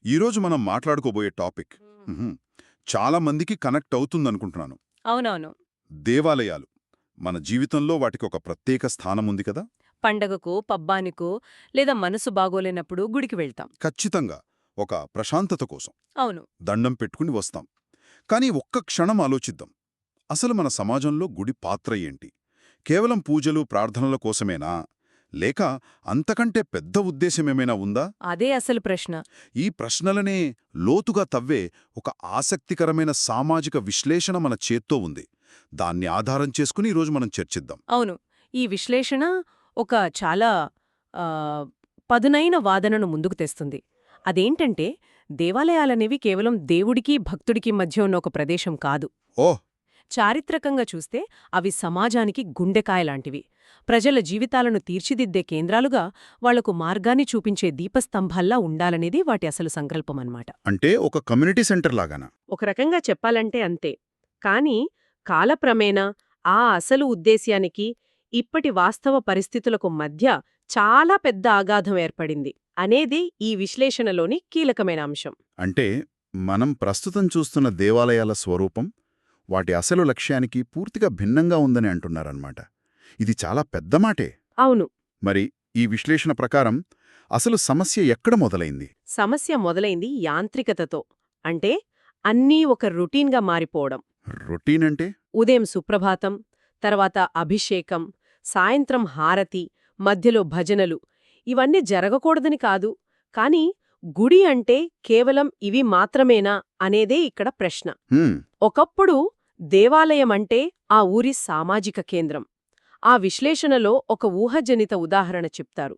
ఈరోజు మనం మాట్లాడుకోబోయే టాపిక్ మ్హూ, చాలా మందికి కనెక్ట్ అవుతుందనుకుంటున్నాను. అవునవును. దేవాలయాలు మన జీవితంలో వాటికి ఒక ప్రత్యేక స్థానం ఉంది కదా. పండగకో, పబ్బానికో లేదా మనసు బాగోలేనప్పుడు గుడికి వెళ్తాం. ఖచ్చితంగా ఒక ప్రశాంతత కోసం అవును. దండం పెట్టుకుని వస్తాం. కానీ ఒక్క క్షణం ఆలోచిద్దాం. అసలు మన సమాజంలో గుడి పాత్ర ఏంటి? కేవలం పూజలు ప్రార్థనల కోసమేనా, లేక అంతకంటే పెద్ద ఉద్దేశమేమైనా ఉందా? అదే అసలు ప్రశ్న. ఈ ప్రశ్నలనే లోతుగా తవ్వే ఒక ఆసక్తికరమైన సామాజిక విశ్లేషణ మన చేత్తో ఉంది. దాన్ని ఆధారం చేసుకుని ఈరోజు మనం చర్చిద్దాం. అవును. ఈ విశ్లేషణ ఒక చాలా ఆహ్, పదునైన వాదనను ముందుకు తెస్తుంది. అదేంటంటే, దేవాలయాలనేవి కేవలం దేవుడికి, భక్తుడికి మధ్య ఉన్న ఒక ప్రదేశం కాదు. ఓహ్! చారిత్రకంగా చూస్తే అవి సమాజానికి గుండెకాయలాంటివి. ప్రజల జీవితాలను తీర్చిదిద్దే కేంద్రాలుగా, వాళ్లకు మార్గాన్ని చూపించే దీపస్తంభాల్లా ఉండాలనేది వాటి అసలు సంకల్పమన్నమాట. అంటే ఒక కమ్యూనిటీ సెంటర్ లాగానా? ఒక రకంగా చెప్పాలంటే అంతే. కానీ కాలక్రమేణా ఆ అసలు ఉద్దేశ్యానికి, ఇప్పటి వాస్తవ పరిస్థితులకు మధ్య చాలా పెద్ద అగాధం ఏర్పడింది అనేది ఈ విశ్లేషణలోని కీలకమైన అంశం. అంటే మనం ప్రస్తుతం చూస్తున్న దేవాలయాల స్వరూపం వాటి అసలు లక్ష్యానికి పూర్తిగా భిన్నంగా ఉందని అంటున్నారన్నమాట. ఇది చాలా పెద్ద మాటే. అవును. మరి ఈ విశ్లేషణ ప్రకారం అసలు సమస్య ఎక్కడ మొదలైంది? సమస్య మొదలైంది యాంత్రికతతో. అంటే అన్నీ ఒక రొటీన్గా మారిపోవడం. రొటీన్ అంటే? ఉదయం సుప్రభాతం, తర్వాత అభిషేకం, సాయంత్రం హారతి, మధ్యలో భజనలు ఇవన్నీ జరగకూడదని కాదు, కానీ గుడి అంటే కేవలం ఇవి మాత్రమేనా అనేదే ఇక్కడ ప్రశ్న. హ్మ్, ఒకప్పుడు దేవాలయమంటే ఆ ఊరి సామాజిక కేంద్రం. ఆ విశ్లేషణలో ఒక ఊహజనిత ఉదాహరణ చెప్తారు.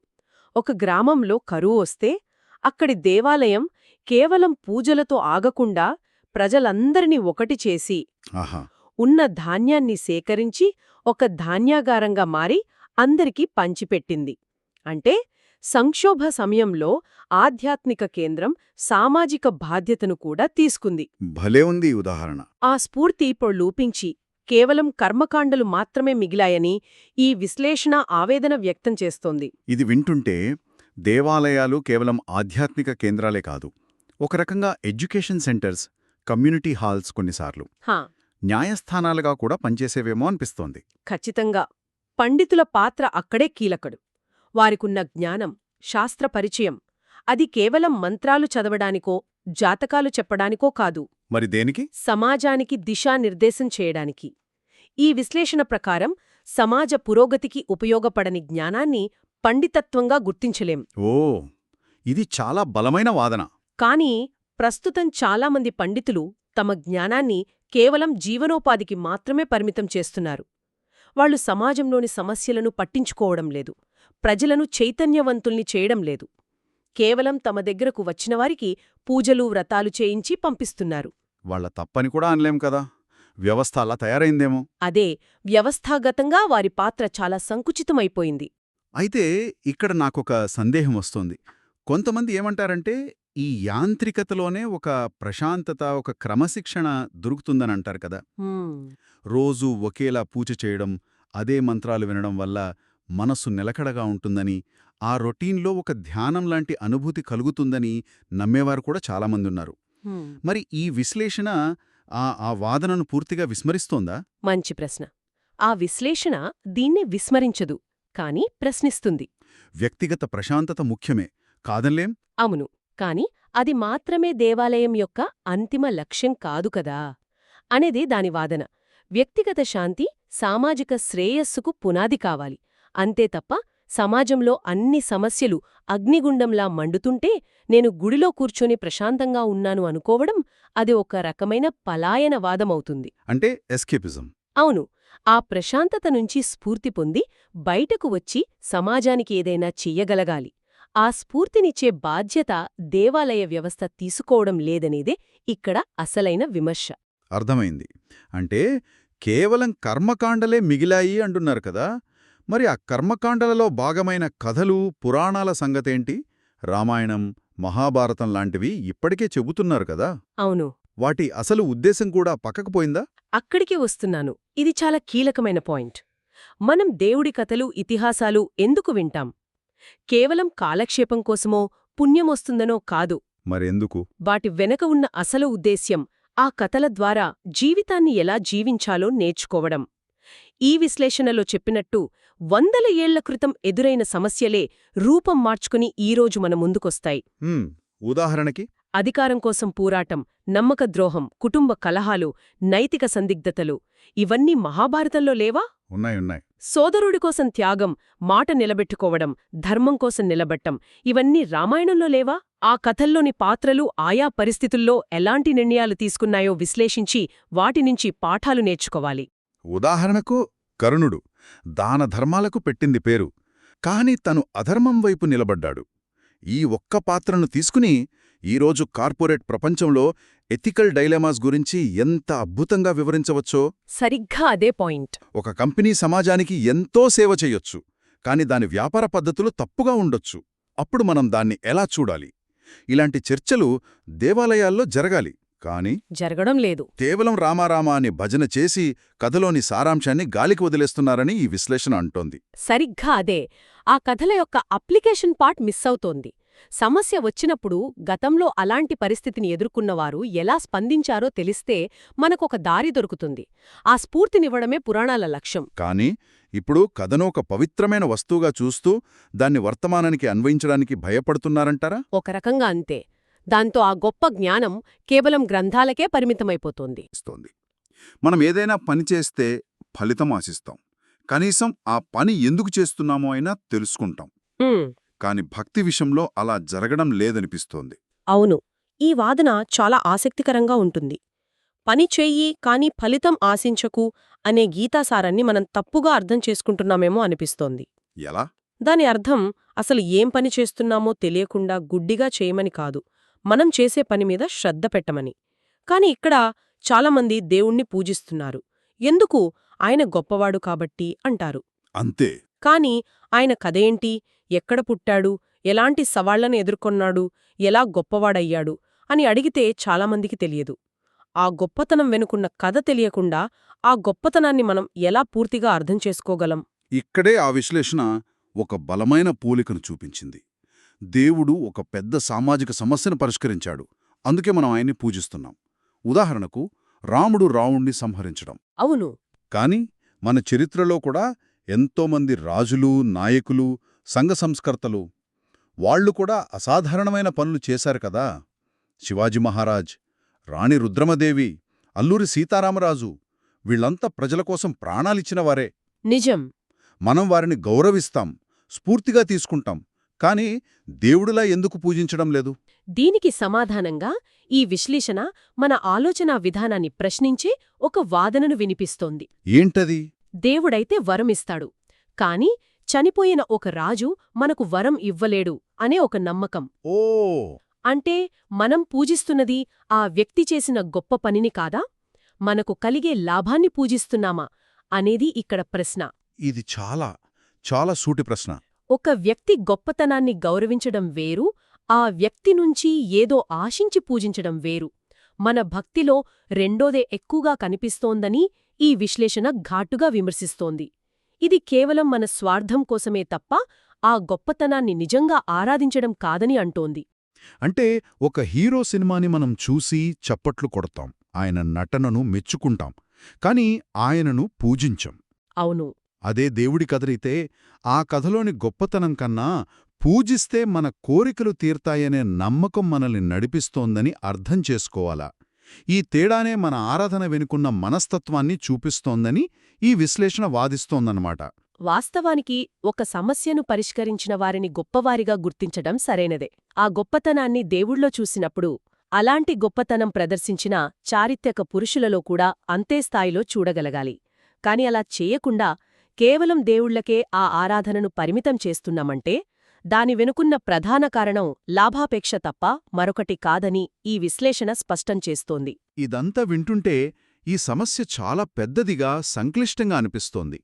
ఒక గ్రామంలో కరువు వస్తే అక్కడి దేవాలయం కేవలం పూజలతో ఆగకుండా ప్రజలందరినీ ఒకటి చేసి ఆహా, ఉన్న ధాన్యాన్ని సేకరించి ఒక ధాన్యాగారంగా మారి అందరికీ పంచిపెట్టింది. అంటే సంక్షోభ సమయంలో ఆధ్యాత్మిక కేంద్రం సామాజిక బాధ్యతను కూడా తీసుకుంది. భలే ఉంది ఈ ఉదాహరణ. ఆ స్ఫూర్తి ఇప్పుడు లూపించి కేవలం కర్మకాండలు మాత్రమే మిగిలాయని ఈ విశ్లేషణ ఆవేదన వ్యక్తం చేస్తోంది. ఇది వింటుంటే దేవాలయాలు కేవలం ఆధ్యాత్మిక కేంద్రాలే కాదు, ఒక రకంగా ఎడ్యుకేషన్ సెంటర్స్, కమ్యూనిటీ హాల్స్ కొన్నిసార్లు హా, న్యాయస్థానాలుగా కూడా పనిచేసేవేమో అనిపిస్తోంది. ఖచ్చితంగా. పండితుల పాత్ర అక్కడే కీలకడు. వారికున్న జ్ఞానం, శాస్త్ర పరిచయం అది కేవలం మంత్రాలు చదవడానికో, జాతకాలు చెప్పడానికో కాదు, మరి దేనికి? సమాజానికి దిశానిర్దేశం చేయడానికి. ఈ విశ్లేషణ ప్రకారం సమాజ పురోగతికి ఉపయోగపడని జ్ఞానాన్ని పండితత్వంగా గుర్తించలేం. ఓ, ఇది చాలా బలమైన వాదన. కానీ ప్రస్తుతం చాలామంది పండితులు తమ జ్ఞానాన్ని కేవలం జీవనోపాధికి మాత్రమే పరిమితం చేస్తున్నారు. వాళ్లు సమాజంలోని సమస్యలను పట్టించుకోవడం లేదు, ప్రజలను చైతన్యవంతుల్ని చేయడం లేదు. కేవలం తమ దగ్గరకు వచ్చినవారికి పూజలు వ్రతాలు చేయించి పంపిస్తున్నారు. వాళ్ళ తప్పని కూడా అనలేం కదా, వ్యవస్థ అలా తయారైందేమో. అదే, వ్యవస్థాగతంగా వారి పాత్ర చాలా సంకుచితమైపోయింది. అయితే ఇక్కడ నాకొక సందేహం వస్తోంది. కొంతమంది ఏమంటారంటే ఈ యాంత్రికతలోనే ఒక ప్రశాంతత, ఒక క్రమశిక్షణ దొరుకుతుందని అంటారు కదా. రోజూ ఒకేలా పూజ చేయడం, అదే మంత్రాలు వినడం వల్ల మనస్సు నిలకడగా ఉంటుందని, ఆ రొటీన్లో ఒక ధ్యానం లాంటి అనుభూతి కలుగుతుందని నమ్మేవారు కూడా చాలామందున్నారు. మరి ఈ విశ్లేషణ ఆ వాదనను పూర్తిగా విస్మరిస్తోందా? మంచి ప్రశ్న. ఆ విశ్లేషణ దీన్ని విస్మరించదు, కాని ప్రశ్నిస్తుంది. వ్యక్తిగత ప్రశాంతత ముఖ్యమే, కాదనలేం. అవును, కాని అది మాత్రమే దేవాలయం యొక్క అంతిమ లక్ష్యం కాదు కదా అనేది దాని వాదన. వ్యక్తిగత శాంతి సామాజిక శ్రేయస్సుకు పునాది కావాలి. అంతే తప్ప సమాజంలో అన్ని సమస్యలు అగ్నిగుండంలా మండుతుంటే నేను గుడిలో కూర్చొని ప్రశాంతంగా ఉన్నాను అనుకోవడం అది ఒక రకమైన పలాయనవాదమవుతుంది. అంటే ఎస్కేపిజం. అవును, ఆ ప్రశాంతత నుంచి స్ఫూర్తి పొంది బయటకు వచ్చి సమాజానికి ఏదైనా చెయ్యగలగాలి. ఆ స్ఫూర్తినిచ్చే బాధ్యత దేవాలయ వ్యవస్థ తీసుకోవడం లేదనేదే ఇక్కడ అసలైన విమర్శ. అర్థమైంది. అంటే కేవలం కర్మకాండలే మిగిలాయి అంటున్నారు కదా. మరి ఆ కర్మకాండలలో భాగమైన కథలు, పురాణాల సంగతేంటి? రామాయణం, మహాభారతం లాంటివి ఇప్పటికే చెబుతున్నారు కదా. అవును, వాటి అసలు ఉద్దేశం కూడా పక్కకుపోయిందా? అక్కడికి వస్తున్నాను. ఇది చాలా కీలకమైన పాయింట్. మనం దేవుడి కథలు, ఇతిహాసాలు ఎందుకు వింటాం? కేవలం కాలక్షేపం కోసమో, పుణ్యమొస్తుందనో కాదు. మరెందుకు? వాటి వెనక ఉన్న అసలు ఉద్దేశ్యం ఆ కథల ద్వారా జీవితాన్ని ఎలా జీవించాలో నేర్చుకోవడం. ఈ విశ్లేషణలో చెప్పినట్టు వందల ఏళ్ల క్రితం ఎదురైన సమస్యలే రూపం మార్చుకుని ఈరోజు మన ముందుకొస్తాయి. ఉదాహరణకి అధికారం కోసం పోరాటం, నమ్మకద్రోహం, కుటుంబ కలహాలు, నైతిక సందిగ్ధతలు ఇవన్నీ మహాభారతంలో లేవా? ఉన్నాయి. సోదరుడి కోసం త్యాగం, మాట నిలబెట్టుకోవడం, ధర్మం కోసం నిలబట్టం ఇవన్నీ రామాయణంలో లేవా? ఆ కథల్లోని పాత్రలు ఆయా పరిస్థితుల్లో ఎలాంటి నిర్ణయాలు తీసుకున్నాయో విశ్లేషించి వాటినుంచి పాఠాలు నేర్చుకోవాలి. ఉదాహరణకు కర్ణుడు దానధర్మాలకు పెట్టింది పేరు, కాని తను అధర్మం వైపు నిలబడ్డాడు. ఈ ఒక్క పాత్రను తీసుకుని ఈరోజు కార్పొరేట్ ప్రపంచంలో ఎథికల్ డైలమాస్ గురించి ఎంత అద్భుతంగా వివరించవచ్చో. సరిగ్గా అదే పాయింట్. ఒక కంపెనీ సమాజానికి ఎంతో సేవ చెయ్యొచ్చు, కాని దాని వ్యాపార పద్ధతులు తప్పుగా ఉండొచ్చు. అప్పుడు మనం దాన్ని ఎలా చూడాలి? ఇలాంటి చర్చలు దేవాలయాల్లో జరగాలి, కాని జరగడం లేదు. కేవలం రామారామా అని భజన చేసి కథలోని సారాంశాన్ని గాలికి వదిలేస్తున్నారని ఈ విశ్లేషణ అంటోంది. సరిగ్గా అదే. ఆ కథల యొక్క అప్లికేషన్ పార్ట్ మిస్ అవుతోంది. సమస్య వచ్చినప్పుడు గతంలో అలాంటి పరిస్థితిని ఎదుర్కొన్నవారు ఎలా స్పందించారో తెలిస్తే మనకొక దారి దొరుకుతుంది. ఆ స్ఫూర్తినివ్వడమే పురాణాల లక్ష్యం. కాని ఇప్పుడు కథను ఒక పవిత్రమైన వస్తువుగా చూస్తూ దాన్ని వర్తమానానికి అన్వయించడానికి భయపడుతున్నారంటారా? ఒక రకంగా అంతే. దాంతో ఆ గొప్ప జ్ఞానం కేవలం గ్రంథాలకే పరిమితమైపోతోంది. మనం ఏదైనా పని చేస్తే ఫలితం ఆశిస్తాం. కనీసం ఆ పని ఎందుకు చేస్తున్నామో అయినా తెలుసుకుంటాం. కాని భక్తి విషయంలో అలా జరగడం లేదనిపిస్తోంది. అవును. ఈ వాదన చాలా ఆసక్తికరంగా ఉంటుంది. పని చెయ్యి కాని ఫలితం ఆశించకు అనే గీతాసారాన్ని మనం తప్పుగా అర్థం చేసుకుంటున్నామేమో అనిపిస్తోంది. ఎలా? దాని అర్థం అసలు ఏం పని చేస్తున్నామో తెలియకుండా గుడ్డిగా చేయమని కాదు, మనం చేసే పనిమీద శ్రద్ధ పెట్టమని. కాని ఇక్కడ చాలామంది దేవుణ్ణి పూజిస్తున్నారు. ఎందుకు? ఆయన గొప్పవాడు కాబట్టి అంటారు. అంతే. కాని ఆయన కథేంటి? ఎక్కడ పుట్టాడు? ఎలాంటి సవాళ్లను ఎదుర్కొన్నాడు? ఎలా గొప్పవాడయ్యాడు? అని అడిగితే చాలామందికి తెలియదు. ఆ గొప్పతనం వెనుకున్న కథ తెలియకుండా ఆ గొప్పతనాన్ని మనం ఎలా పూర్తిగా అర్థం చేసుకోగలం? ఇక్కడే ఆ విశ్లేషణ ఒక బలమైన పోలికను చూపించింది. దేవుడు ఒక పెద్ద సామాజిక సమస్యను పరిష్కరించాడు, అందుకే మనం ఆయన్ని పూజిస్తున్నాం. ఉదాహరణకు రాముడు రావణ్ణి సంహరించడం. అవును. కాని మన చరిత్రలో కూడా ఎంతోమంది రాజులు, నాయకులు, సంఘ సంస్కర్తలు వాళ్లు కూడా అసాధారణమైన పనులు చేశారు కదా. శివాజీ మహారాజ్, రాణి రుద్రమదేవి, అల్లూరి సీతారామరాజు వీళ్లంతా ప్రజల కోసం ప్రాణాలిచ్చినవారే. నిజం. మనం వారిని గౌరవిస్తాం, స్ఫూర్తిగా తీసుకుంటాం, కాని దేవుడిలా ఎందుకు పూజించడం లేదు? దీనికి సమాధానంగా ఈ విశ్లేషణ మన ఆలోచనా విధానాన్ని ప్రశ్నించే ఒక వాదనను వినిపిస్తోంది. ఏంటది? దేవుడైతే వరమిస్తాడు, కాని చనిపోయిన ఒక రాజు మనకు వరం ఇవ్వలేడు అనే ఒక నమ్మకం. ఓ! అంటే మనం పూజిస్తున్నది ఆ వ్యక్తి చేసిన గొప్ప పనిని కాదా, మనకు కలిగే లాభాన్ని పూజిస్తున్నామా అనేది ఇక్కడ ప్రశ్న. ఇది చాలా చాలా సూటి ప్రశ్న. ఒక వ్యక్తి గొప్పతనాన్ని గౌరవించడం వేరు, ఆ వ్యక్తి నుంచి ఏదో ఆశించి పూజించడం వేరు. మన భక్తిలో రెండోదే ఎక్కువగా కనిపిస్తోందని ఈ విశ్లేషణ ఘాటుగా విమర్శిస్తోంది. ఇది కేవలం మన స్వార్థం కోసమే తప్ప ఆ గొప్పతనాన్ని నిజంగా ఆరాధించడం కాదని అంటోంది. అంటే ఒక హీరో సినిమాని మనం చూసి చప్పట్లు కొడతాం, ఆయన నటనను మెచ్చుకుంటాం, కాని ఆయనను పూజించం. అవును. అదే దేవుడి కథలైతే ఆ కథలోని గొప్పతనం కన్నా పూజిస్తే మన కోరికలు తీర్తాయనే నమ్మకం మనల్ని నడిపిస్తోందని అర్థం చేసుకోవాలా. ఈ తేడానే మన ఆరాధన వెనుకున్న మనస్తత్వాన్ని చూపిస్తోందని ఈ విశ్లేషణ వాదిస్తోందన్నమాట. వాస్తవానికి ఒక సమస్యను పరిష్కరించిన వారిని గొప్పవారిగా గుర్తించడం సరైనదే. ఆ గొప్పతనాన్ని దేవుళ్ళో చూసినప్పుడు అలాంటి గొప్పతనం ప్రదర్శించిన చారిత్రక పురుషులలో కూడా అంతే స్థాయిలో చూడగలగాలి. కాని అలా చేయకుండా కేవలం దేవుళ్లకే ఆ ఆరాధనను పరిమితం చేస్తున్నామంటే దాని వెనుకున్న ప్రధాన కారణం లాభాపేక్ష తప్ప మరొకటి కాదని ఈ విశ్లేషణ స్పష్టం చేస్తోంది. ఇదంతా వింటుంటే ఈ సమస్య చాలా పెద్దదిగా, సంక్లిష్టంగా అనిపిస్తోంది.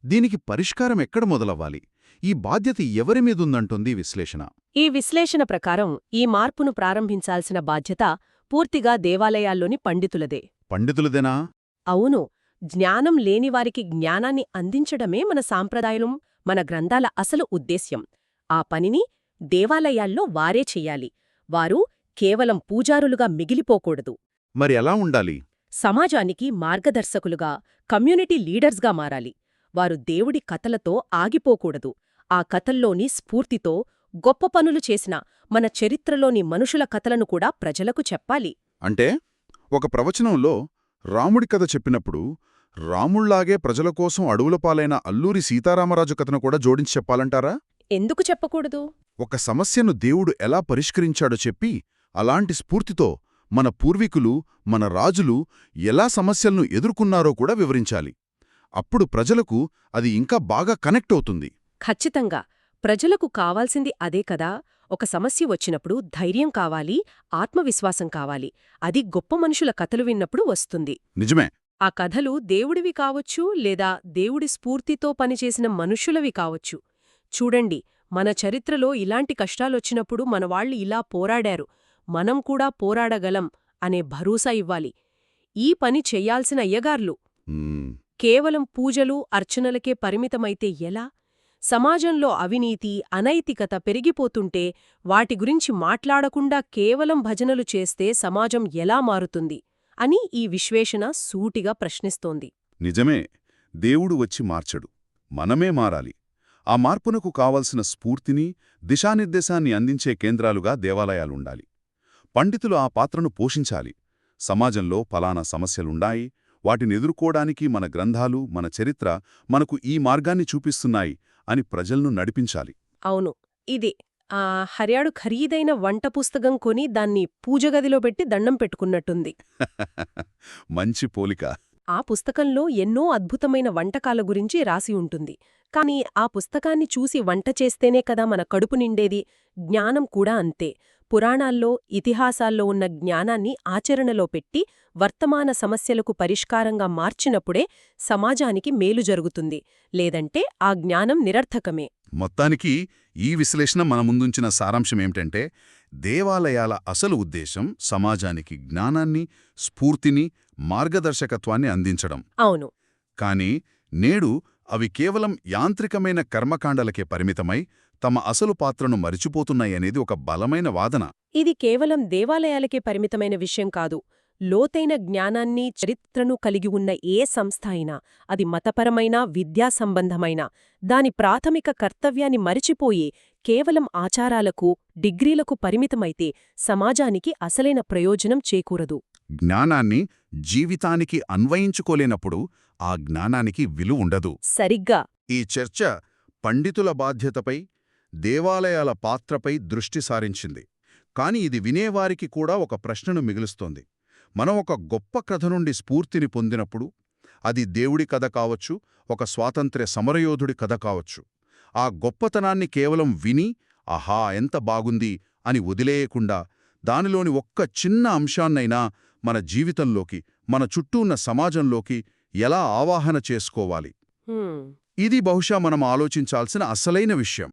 దీనికి పరిష్కారం ఎక్కడ మొదలవ్వాలి? ఈ బాధ్యత ఎవరిమీదుందంటుంది విశ్లేషణ? ఈ విశ్లేషణ ప్రకారం ఈ మార్పును ప్రారంభించాల్సిన బాధ్యత పూర్తిగా దేవాలయాల్లోని పండితులదే. పండితులదేనా? అవును. జ్ఞానం లేనివారికి జ్ఞానాన్ని అందించడమే మన సాంప్రదాయం, మన గ్రంథాల అసలు ఉద్దేశ్యం. ఆ పనిని దేవాలయాల్లో వారే చెయ్యాలి. వారు కేవలం పూజారులుగా మిగిలిపోకూడదు. మరి ఎలా ఉండాలి? సమాజానికి మార్గదర్శకులుగా, కమ్యూనిటీ లీడర్స్గా మారాలి. వారు దేవుడి కథలతో ఆగిపోకూడదు. ఆ కథల్లోని స్ఫూర్తితో గొప్ప పనులు చేసిన మన చరిత్రలోని మనుషుల కథలను కూడా ప్రజలకు చెప్పాలి. అంటే ఒక ప్రవచనంలో రాముడి కథ చెప్పినప్పుడు రాముళ్లాగే ప్రజల కోసం అడవుల పాలైన అల్లూరి సీతారామరాజు కథను కూడా జోడించి చెప్పాలంటారా? ఎందుకు చెప్పకూడదు? ఒక సమస్యను దేవుడు ఎలా పరిష్కరించాడో చెప్పి, అలాంటి స్ఫూర్తితో మన పూర్వీకులు, మన రాజులు ఎలా సమస్యలను ఎదుర్కొన్నారో కూడా వివరించాలి. అప్పుడు ప్రజలకు అది ఇంకా బాగా కనెక్ట్ అవుతుంది. ఖచ్చితంగా. ప్రజలకు కావాల్సింది అదే కదా. ఒక సమస్య వచ్చినప్పుడు ధైర్యం కావాలి, ఆత్మవిశ్వాసం కావాలి. అది గొప్ప మనుషుల కథలు విన్నప్పుడు వస్తుంది. నిజమే. ఆ కథలు దేవుడివి కావచ్చు, లేదా దేవుడి స్ఫూర్తితో పనిచేసిన మనుషులవి కావచ్చు. చూడండి, మన చరిత్రలో ఇలాంటి కష్టాలొచ్చినప్పుడు మనవాళ్లు ఇలా పోరాడారు, మనం కూడా పోరాడగలం అనే భరోసా ఇవ్వాలి. ఈ పని చెయ్యాల్సిన అయ్యగార్లు మ్మ్. కేవలం పూజలు, అర్చనలకే పరిమితమైతే ఎలా? సమాజంలో అవినీతి, అనైతికత పెరిగిపోతుంటే వాటి గురించి మాట్లాడకుండా కేవలం భజనలు చేస్తే సమాజం ఎలా మారుతుంది అని ఈ విశ్లేషణ సూటిగా ప్రశ్నిస్తోంది. నిజమే. దేవుడు వచ్చి మార్చడు, మనమే మారాలి. ఆ మార్పునకు కావలసిన స్ఫూర్తిని, దిశానిర్దేశాన్ని అందించే కేంద్రాలుగా దేవాలయాలుండాలి. పండితులు ఆ పాత్రను పోషించాలి. సమాజంలో ఫలానా సమస్యలుండాయి, వాటిని ఎదుర్కోడానికి మన గ్రంథాలు, మన చరిత్ర మనకు ఈ మార్గాన్ని చూపిస్తున్నాయి అని ప్రజలను నడిపించాలి. అవును, ఇదే హర్యాడు ఖరీదైన వంట పుస్తకం కొని దాన్ని పూజగదిలో పెట్టి దండం పెట్టుకున్నట్టుంది. మంచి పోలిక. ఆ పుస్తకంలో ఎన్నో అద్భుతమైన వంటకాల గురించి రాసి ఉంటుంది. కాని ఆ పుస్తకాన్ని చూసి వంట చేస్తేనే కదా మన కడుపు నిండేది. జ్ఞానం కూడా అంతే. పురాణాల్లో, ఇతిహాసాల్లో ఉన్న జ్ఞానాన్ని ఆచరణలో పెట్టి వర్తమాన సమస్యలకు పరిష్కారంగా మార్చినప్పుడే సమాజానికి మేలు జరుగుతుంది. లేదంటే ఆ జ్ఞానం నిరర్థకమే. మొత్తానికి ఈ విశ్లేషణ మన ముందుంచిన సారాంశమేమిటంటే, దేవాలయాల అసలు ఉద్దేశం సమాజానికి జ్ఞానాన్ని, స్ఫూర్తిని, మార్గదర్శకత్వాన్ని అందించడం. అవును. కాని నేడు అవి కేవలం యాంత్రికమైన కర్మకాండలకే పరిమితమై తమ అసలు పాత్రను మరిచిపోతున్నాయనేది ఒక బలమైన వాదన. ఇది కేవలం దేవాలయాలకే పరిమితమైన విషయం కాదు. లోతైన జ్ఞానాన్ని, చరిత్రను కలిగి ఉన్న ఏ సంస్థ అయినా, అది మతపరమైన, విద్యా సంబంధమైన, దాని ప్రాథమిక కర్తవ్యాన్ని మరిచిపోయి కేవలం ఆచారాలకు, డిగ్రీలకు పరిమితమైతే సమాజానికి అసలైన ప్రయోజనం చేకూరదు. జ్ఞానాన్ని జీవితానికి అన్వయించుకోలేనప్పుడు ఆ జ్ఞానానికి విలువుండదు. సరిగ్గా. ఈ చర్చ పండితుల బాధ్యతపై, దేవాలయాల పాత్రపై దృష్టి సారించింది. కాని ఇది వినేవారికి కూడా ఒక ప్రశ్నను మిగులుస్తోంది. మనం ఒక గొప్ప కథ నుండి స్ఫూర్తిని పొందినప్పుడు, అది దేవుడి కథ కావచ్చు, ఒక స్వాతంత్ర్య సమరయోధుడి కథ కావచ్చు, ఆ గొప్పతనాన్ని కేవలం విని ఆహా ఎంత బాగుంది అని వదిలేయకుండా, దానిలోని ఒక్క చిన్న అంశాన్నైనా మన జీవితంలోకి, మన చుట్టూ ఉన్న సమాజంలోకి ఎలా ఆవాహన చేసుకోవాలి? ఇది బహుశా మనం ఆలోచించాల్సిన అసలైన విషయం.